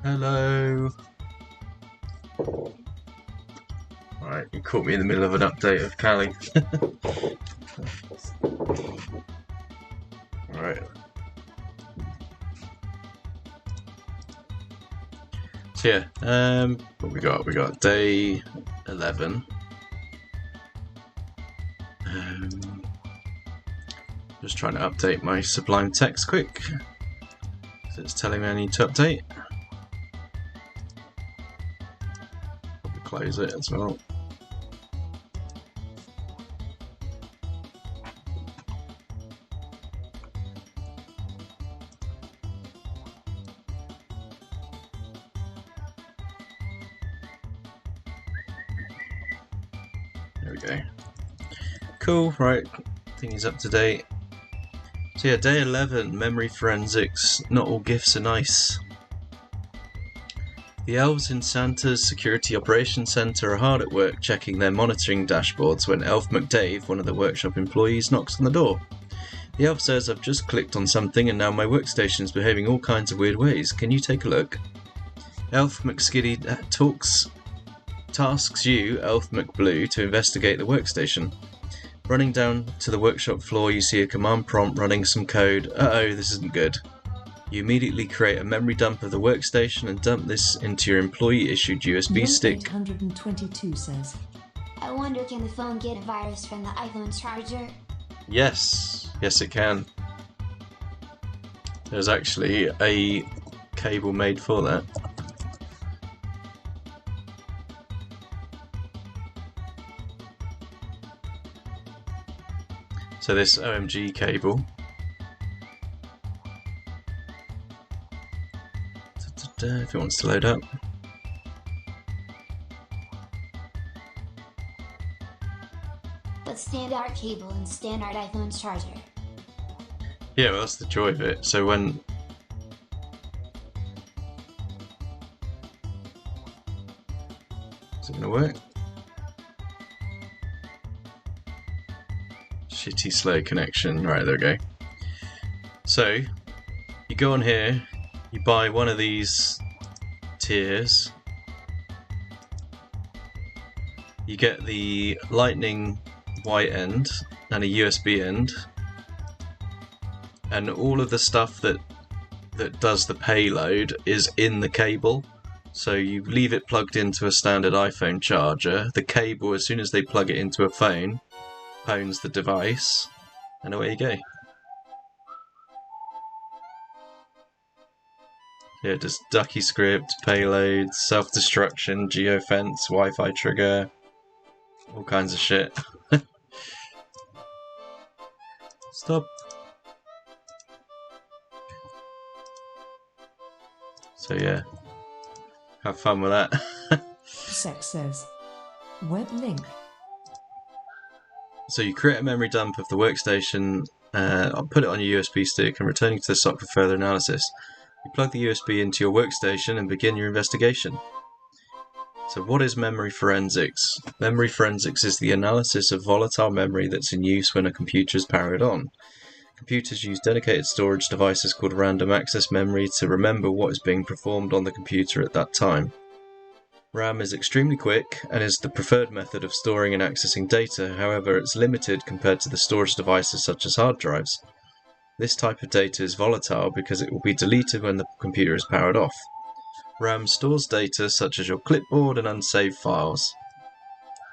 Hello. Alright, you caught me in the middle of an update of Cali. Alright. So yeah, what we got? We got day 11. Just trying to update my Sublime text quick. So it's telling me I need to update. Probably close it as well. There we go. Cool, right. Thing is up to date. So yeah, day 11, memory forensics. Not all gifts are nice. The elves in Santa's Security Operations Centre are hard at work checking their monitoring dashboards when Elf McDave, one of the workshop employees, knocks on the door. The elf says, "I've just clicked on something and now my workstation's behaving all kinds of weird ways. Can you take a look?" Elf McSkidy tasks you, Elf McBlue, to investigate the workstation. Running down to the workshop floor, you see a command prompt running some code. Uh-oh, this isn't good. You immediately create a memory dump of the workstation and dump this into your employee-issued USB stick. 822 says, I wonder, can the phone get a virus from the iPhone charger? Yes, yes it can. There's actually a cable made for that. So this OMG cable, if it wants to load up. But standard cable and standard iPhone charger. Yeah, well that's the joy of it. So when... Is it going to work? Shitty slow connection. Right, there we go. So, you go on here, you buy one of these tiers, you get the lightning white end and a USB end, and all of the stuff that does the payload is in the cable. So you leave it plugged into a standard iPhone charger. The cable, as soon as they plug it into a phone, phones the device, and away you go. Yeah, just ducky script, payload, self-destruction, geofence, Wi-Fi trigger, all kinds of shit. Stop. So yeah, have fun with that. Sex says, web link. So you create a memory dump of the workstation, I'll put it on your USB stick and returning to the SOC for further analysis. You plug the USB into your workstation and begin your investigation. So what is memory forensics? Memory forensics is the analysis of volatile memory that's in use when a computer is powered on. Computers use dedicated storage devices called random access memory to remember what is being performed on the computer at that time. RAM is extremely quick and is the preferred method of storing and accessing data, however it's limited compared to the storage devices such as hard drives. This type of data is volatile because it will be deleted when the computer is powered off. RAM stores data such as your clipboard and unsaved files.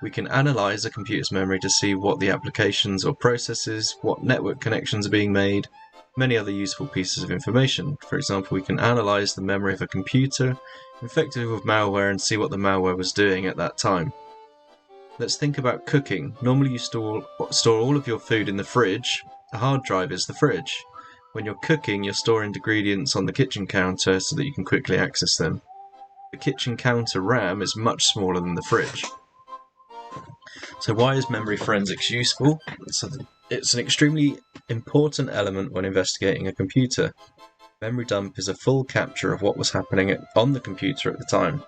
We can analyze a computer's memory to see what the applications or processes, what network connections are being made, many other useful pieces of information. For example, we can analyze the memory of a computer infected with malware and see what the malware was doing at that time. Let's think about cooking. Normally you store all of your food in the fridge. A hard drive is the fridge. When you're cooking, you're storing ingredients on the kitchen counter so that you can quickly access them. The kitchen counter RAM is much smaller than the fridge. So why is memory forensics useful? It's an extremely important element when investigating a computer. Memory dump is a full capture of what was happening on the computer at the time.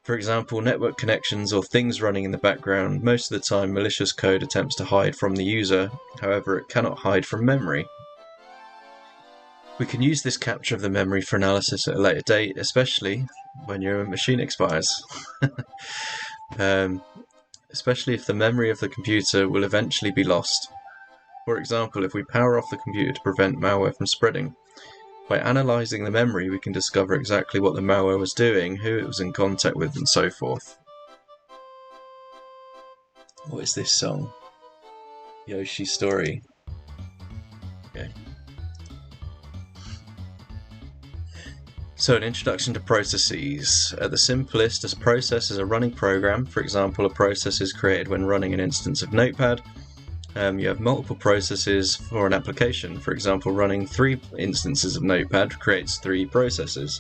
For example, network connections or things running in the background. Most of the time, malicious code attempts to hide from the user, however it cannot hide from memory. We can use this capture of the memory for analysis at a later date, especially when your machine expires. Especially if the memory of the computer will eventually be lost. For example, if we power off the computer to prevent malware from spreading. By analysing the memory, we can discover exactly what the malware was doing, who it was in contact with, and so forth. What is this song? Yoshi's Story. Okay. So, an introduction to processes. At the simplest, a process is a running program. For example, a process is created when running an instance of Notepad. You have multiple processes for an application. For example, running 3 instances of Notepad creates 3 processes.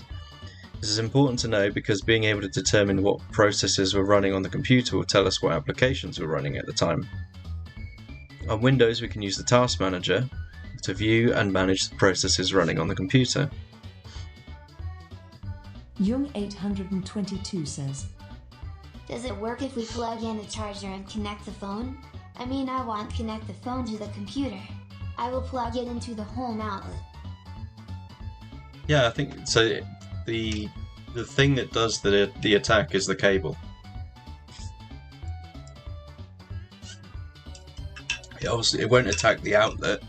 This is important to know because being able to determine what processes were running on the computer will tell us what applications were running at the time. On Windows, we can use the Task Manager to view and manage the processes running on the computer. Young 822 says, Does it work if we plug in the charger and connect the phone? I mean, I want to connect the phone to the computer. I will plug it into the home outlet. Yeah, I think so. The thing that does the attack is the cable. It won't attack the outlet,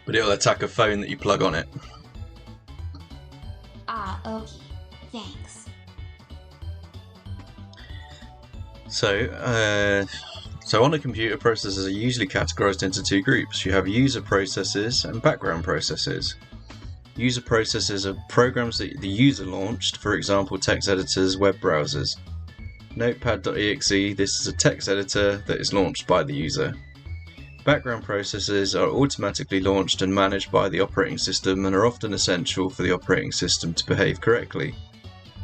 but it'll attack a phone that you plug on it. Ah, okay. Thanks. So on a computer, processes are usually categorized into 2 groups. You have user processes and background processes. User processes are programs that the user launched, for example, text editors, web browsers. Notepad.exe, this is a text editor that is launched by the user. Background processes are automatically launched and managed by the operating system and are often essential for the operating system to behave correctly.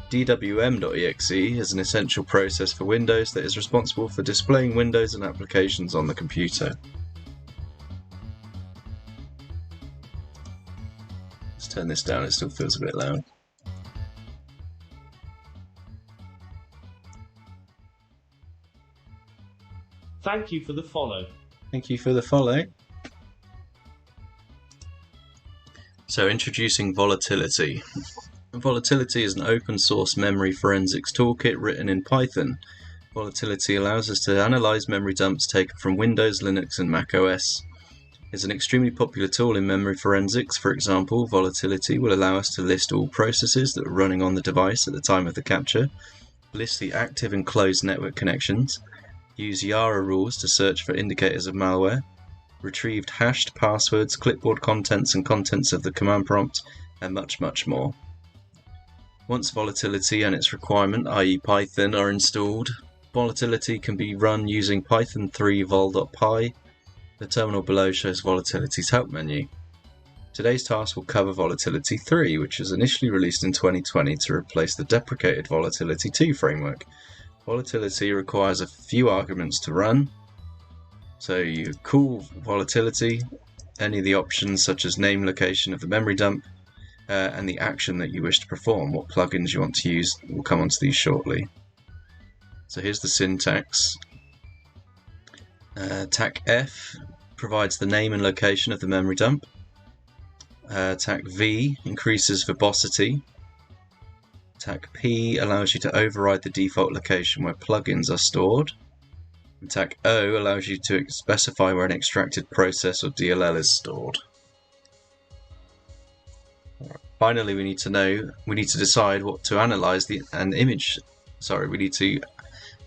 DWM.exe is an essential process for Windows that is responsible for displaying windows and applications on the computer. Let's turn this down, it still feels a bit loud. Thank you for the follow. Thank you for the follow. So, introducing volatility. Volatility is an open source memory forensics toolkit written in Python. Volatility allows us to analyze memory dumps taken from Windows, Linux, and Mac OS. It's an extremely popular tool in memory forensics. For example, volatility will allow us to list all processes that are running on the device at the time of the capture, list the active and closed network connections, use Yara rules to search for indicators of malware, retrieved hashed passwords, clipboard contents and contents of the command prompt, and much, much more. Once volatility and its requirement, i.e. Python, are installed, volatility can be run using Python 3 vol.py. The terminal below shows volatility's help menu. Today's task will cover Volatility 3, which was initially released in 2020 to replace the deprecated Volatility 2 framework. Volatility requires a few arguments to run. So you call volatility, any of the options such as name, location of the memory dump, and the action that you wish to perform, what plugins you want to use. We'll come on to these shortly. So here's the syntax. TAC F provides the name and location of the memory dump. TAC V increases verbosity. TAC P allows you to override the default location where plugins are stored. And TAC O allows you to specify where an extracted process or DLL is stored. Finally, we need to decide what to analyze we need to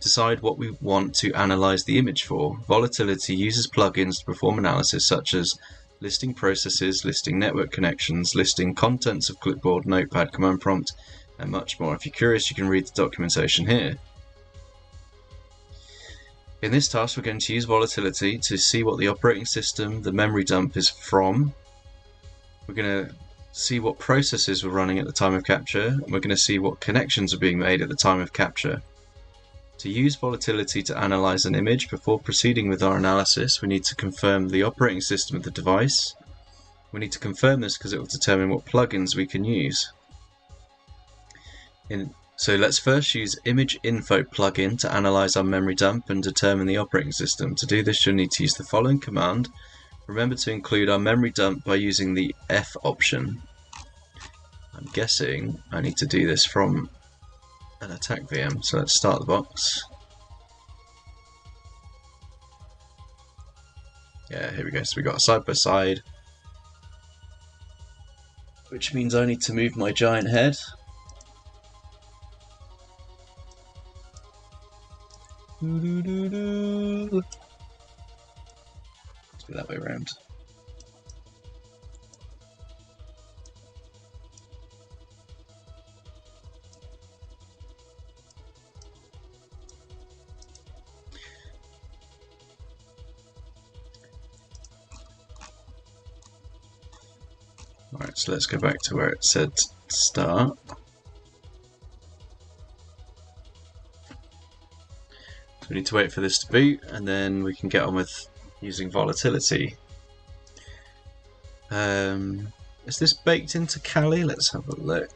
decide what we want to analyze the image for. Volatility uses plugins to perform analysis such as listing processes, listing network connections, listing contents of clipboard, notepad, command prompt, and much more. If you're curious, you can read the documentation here. In this task, we're going to use volatility to see what the operating system, the memory dump, is from. We're going to see what processes were running at the time of capture, and we're going to see what connections are being made at the time of capture. To use volatility to analyze an image, before proceeding with our analysis, we need to confirm the operating system of the device. We need to confirm this because it will determine what plugins we can use. So let's first use Image Info plugin to analyze our memory dump and determine the operating system. To do this, you'll need to use the following command: Remember to include our memory dump by using the F option. I'm guessing I need to do this from an attack VM, so let's start the box. Yeah, here we go. So we got a side by side, which means I need to move my giant head. Let's go that way around. Alright, so let's go back to where it said start. So we need to wait for this to boot, and then we can get on with using volatility. Is this baked into Kali? Let's have a look.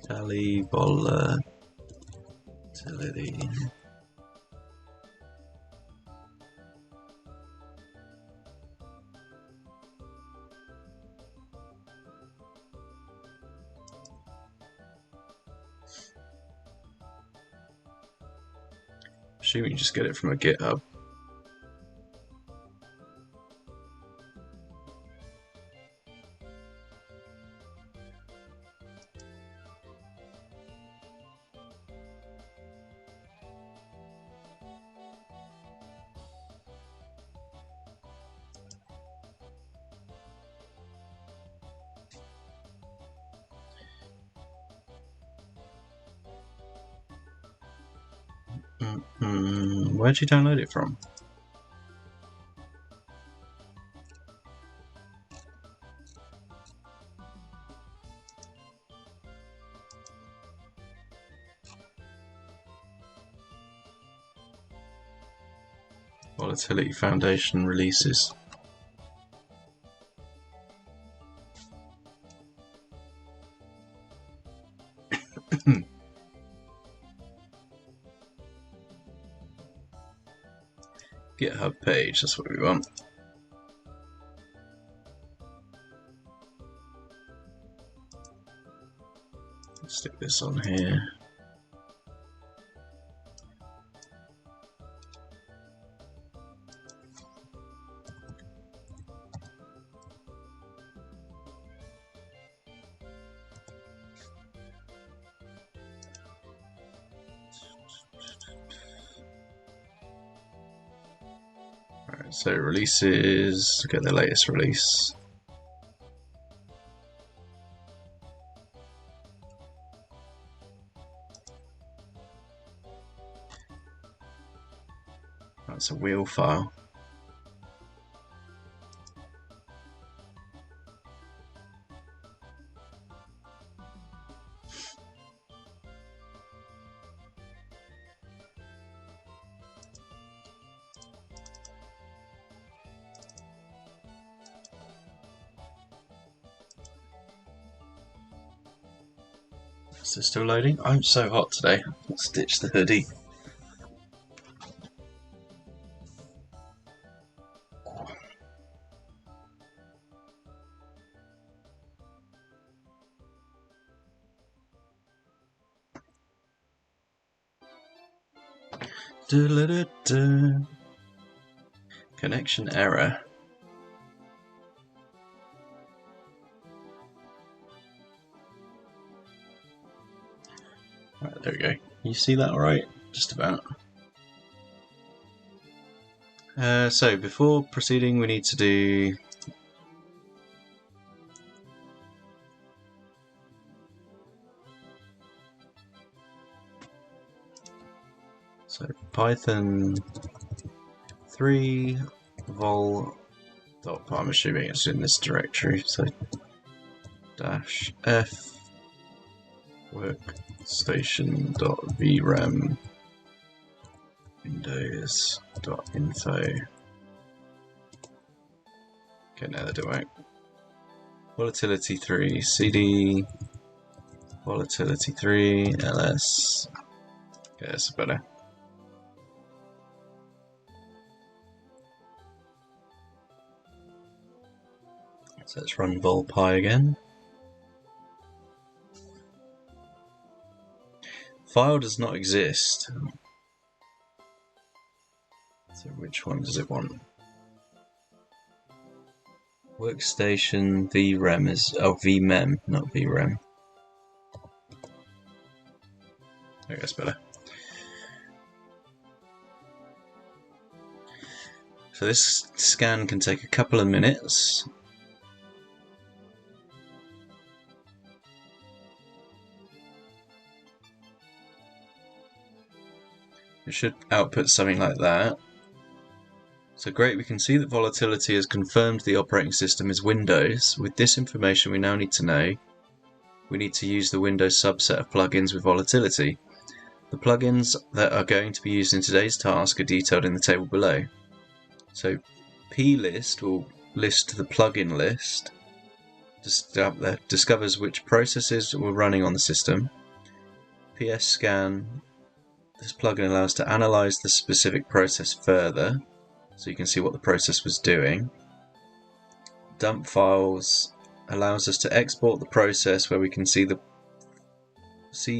Kali volatility. Assuming you just get it from a GitHub. Where'd you download it from? Volatility Foundation releases. GitHub page, that's what we want. Let's stick this on here. So releases, get the latest release. That's a wheel file. Is it still loading? I'm so hot today. Let's ditch the hoodie. Connection error. Right, there we go. You see that alright? Just about. So before proceeding, we need to do Python 3 vol. I'm assuming it's in this directory. So -f workstation.vrem windows.info. Okay, now that didn't work. Volatility 3, CD, volatility 3, ls. Okay, that's better. So let's run volpy again. File does not exist. So which one does it want? Workstation vrem is vmem, not vrem. Okay, that's better. So this scan can take a couple of minutes. It should output something like that. So great, we can see that volatility has confirmed the operating system is Windows. With this information we now need to know we need to use the Windows subset of plugins with volatility. The plugins that are going to be used in today's task are detailed in the table below. So plist will list the plugin list, discovers which processes were running on the system. psscan, this plugin allows to analyze the specific process further, so you can see what the process was doing. Dump files allows us to export the process where we can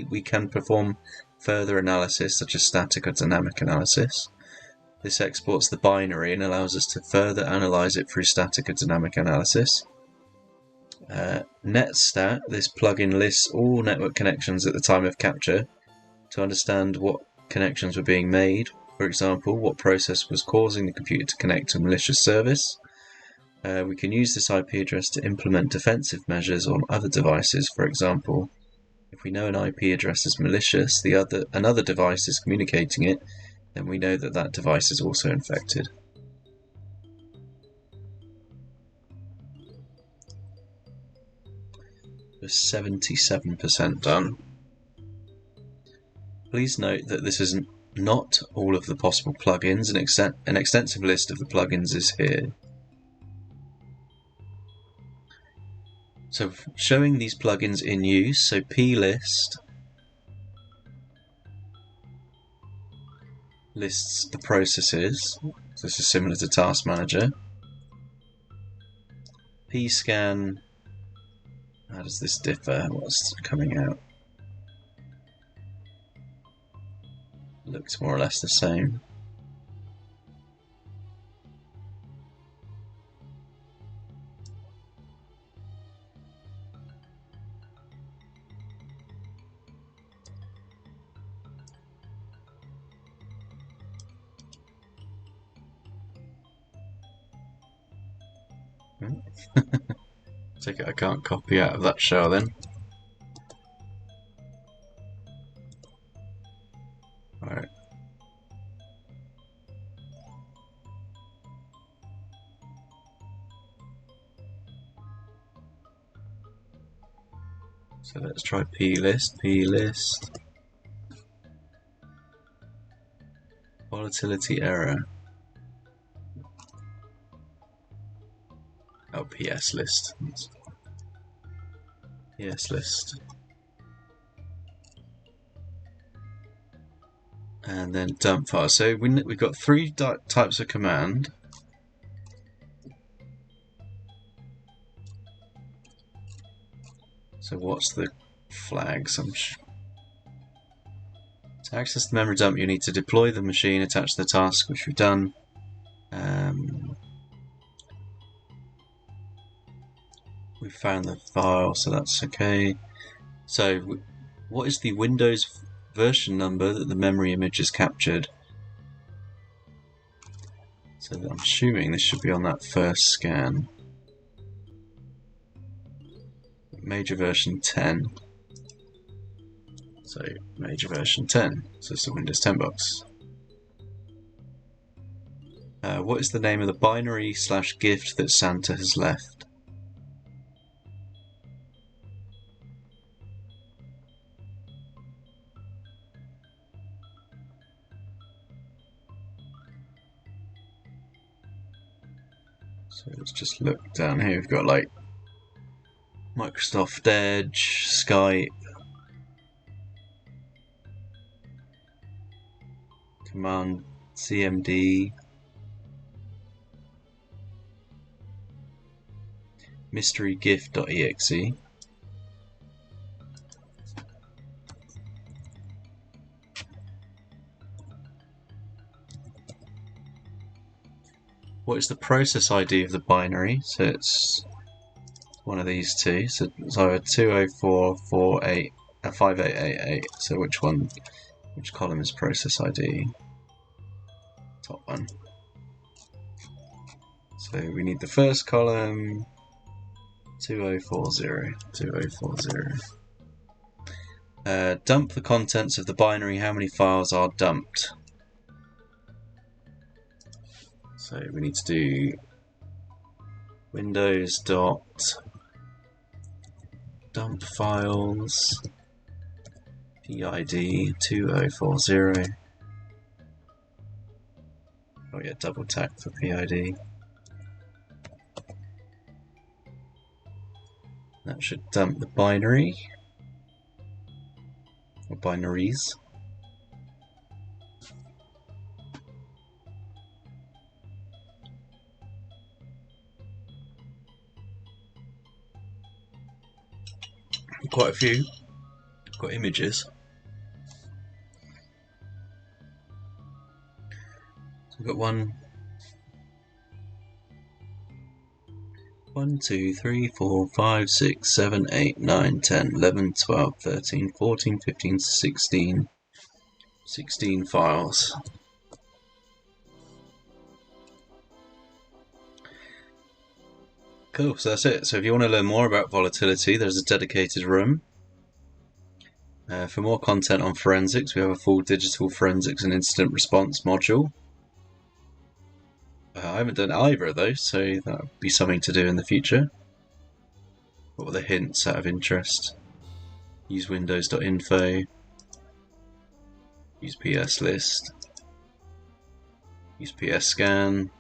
we can perform further analysis such as static or dynamic analysis. This exports the binary and allows us to further analyze it through static or dynamic analysis. Netstat, this plugin lists all network connections at the time of capture to understand what connections were being made. For example, what process was causing the computer to connect to a malicious service. We can use this IP address to implement defensive measures on other devices. For example, if we know an IP address is malicious, another device is communicating it, then we know that that device is also infected. We're 77% done. Please note that this isn't not all of the possible plugins. An extensive list of the plugins is here. So showing these plugins in use, so plist lists the processes. So this is similar to Task Manager. pscan, how does this differ? What's coming out? Looks more or less the same. Take it I can't copy out of that shell then. Alright. So let's try plist. Volatility error. Oh, PS list. PS list. And then dump file. So we've got three types of command. So what's the flags? To access the memory dump, you need to deploy the machine, attach the task, which we've done. We found the file, so that's okay. So what is the Windows version number that the memory image is captured? So I'm assuming this should be on that first scan. Major version 10. So major version 10. So it's the Windows 10 box. What is the name of the binary / gift that Santa has left? So let's just look down here. We've got like Microsoft Edge, Skype, Command CMD, mysterygif.exe. What is the process ID of the binary? So it's one of these two. So it's either 20448 5888. So which column is process ID? Top one. So we need the first column, 2040. 2040. Dump the contents of the binary. How many files are dumped? So we need to do Windows dot dump files PID 2040. Oh yeah, double tap for PID. That should dump the binary or binaries. Quite a few. Got images. So we've got 1, 2, 3, 4, 5, 6, 7, 8, 9, 10, 11, 12, 13, 14, 15, 16. 16 files. Cool, so that's it. So if you want to learn more about volatility, there's a dedicated room. For more content on forensics, we have a full digital forensics and incident response module. I haven't done either of those, so that would be something to do in the future. What were the hints out of interest? Use windows.info. Use PS list. Use PS scan.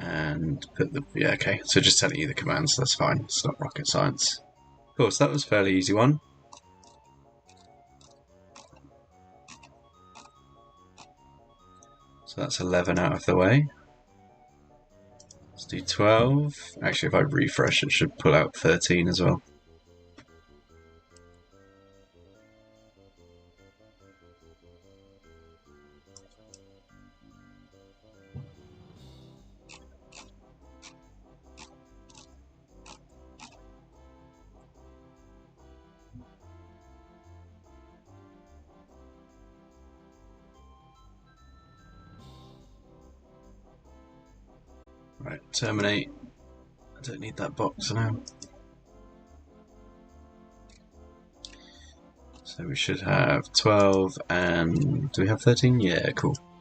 And put the, yeah, okay, so just telling you the commands, that's fine, it's not rocket science. Cool, so that was a fairly easy one. So that's 11 out of the way. Let's do 12. Actually, if I refresh, it should pull out 13 as well. Right, terminate. I don't need that box now. So we should have 12 and... do we have 13? Yeah, cool.